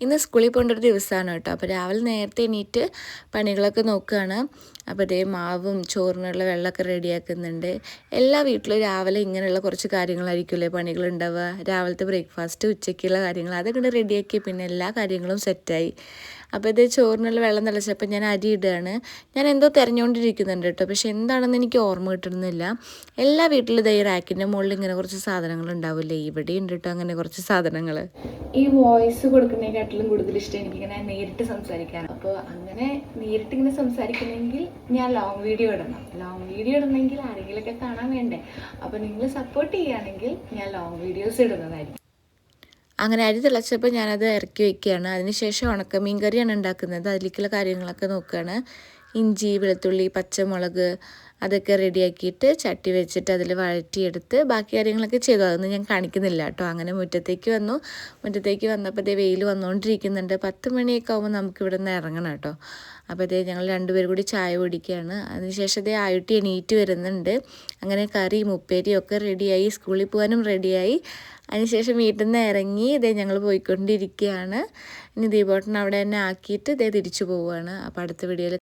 ഇന്ന് സ്കൂളിൽ പോകേണ്ട ഒരു ദിവസമാണ് കേട്ടോ. അപ്പോൾ രാവിലെ നേരത്തെ എണീറ്റ് പണികളൊക്കെ നോക്കുകയാണ്. അപ്പോൾ അതേ മാവും ചോറിനുള്ള വെള്ളമൊക്കെ റെഡിയാക്കുന്നുണ്ട്. എല്ലാ വീട്ടിലും രാവിലെ ഇങ്ങനെയുള്ള കുറച്ച് കാര്യങ്ങളായിരിക്കുമല്ലേ പണികളുണ്ടാവുക. രാവിലത്തെ ബ്രേക്ക്ഫാസ്റ്റ്, ഉച്ചയ്ക്കുള്ള കാര്യങ്ങൾ അതൊക്കെ റെഡിയാക്കി പിന്നെ എല്ലാ കാര്യങ്ങളും സെറ്റായി. അപ്പോൾ ഇത് ചോറിനുള്ള വെള്ളം തിളച്ചപ്പോൾ ഞാൻ അരി ഇടുകയാണ്. ഞാൻ എന്തോ തിരഞ്ഞുകൊണ്ടിരിക്കുന്നുണ്ട് കേട്ടോ, പക്ഷെ എന്താണെന്ന് എനിക്ക് ഓർമ്മ കിട്ടുന്നില്ല. എല്ലാ വീട്ടിലും ഇതേ റാക്കിൻ്റെ മുകളിൽ ഇങ്ങനെ കുറച്ച് സാധനങ്ങൾ ഉണ്ടാവില്ലേ, ഇവിടെ ഉണ്ട് കേട്ടോ അങ്ങനെ കുറച്ച് സാധനങ്ങൾ. ഈ വോയിസ് കൊടുക്കുന്നതിനെക്കാട്ടിലും കൂടുതൽ ഇഷ്ടം എനിക്കിങ്ങനെ നേരിട്ട് സംസാരിക്കാൻ. അപ്പോൾ അങ്ങനെ നേരിട്ടിങ്ങനെ സംസാരിക്കണമെങ്കിൽ ഞാൻ ലോങ് വീഡിയോ ഇടണമെങ്കിൽ ആരെങ്കിലുമൊക്കെ കാണാൻ വേണ്ടേ. അപ്പോൾ നിങ്ങൾ സപ്പോർട്ട് ചെയ്യുകയാണെങ്കിൽ ഞാൻ ലോങ് വീഡിയോസ് ഇടുന്നതായിരിക്കും. അങ്ങനെ അരി തിളച്ചപ്പോൾ ഞാനത് ഇറക്കി വയ്ക്കുകയാണ്. അതിനുശേഷം ഉണക്കമീൻ കറിയാണ് ഉണ്ടാക്കുന്നത്. അതിലേക്കുള്ള കാര്യങ്ങളൊക്കെ നോക്കുകയാണ്. ഇഞ്ചി, വെളുത്തുള്ളി, പച്ചമുളക് അതൊക്കെ റെഡിയാക്കിയിട്ട് ചട്ടി വെച്ചിട്ട് അതിൽ വഴറ്റിയെടുത്ത് ബാക്കി കാര്യങ്ങളൊക്കെ ചെയ്തു. അതൊന്നും ഞാൻ കാണിക്കുന്നില്ല കേട്ടോ. അങ്ങനെ മുറ്റത്തേക്ക് വന്നപ്പോൾ ഇതേ വെയിൽ വന്നുകൊണ്ടിരിക്കുന്നുണ്ട്. 10 മണിയൊക്കെ ആകുമ്പോൾ നമുക്ക് ഇവിടെ നിന്ന് ഇറങ്ങണം കേട്ടോ. അപ്പോൾ ഇതേ ഞങ്ങൾ രണ്ടുപേരും കൂടി ചായ കുടിക്കുകയാണ്. അതിനുശേഷം ഇതേ ആയിട്ട് എണീറ്റ് വരുന്നുണ്ട്. അങ്ങനെ കറിയും ഉപ്പേരിയും ഒക്കെ റെഡിയായി, സ്കൂളിൽ പോകാനും റെഡിയായി. അതിനുശേഷം വീട്ടിൽ നിന്ന് ഇറങ്ങി ഇതേ ഞങ്ങൾ പോയിക്കൊണ്ടിരിക്കുകയാണ്. ഇനി ദീപോട്ടൻ അവിടെ തന്നെ ആക്കിയിട്ട് ഇതേ തിരിച്ചു പോവുകയാണ്. അപ്പോൾ അടുത്ത വീഡിയോയിൽ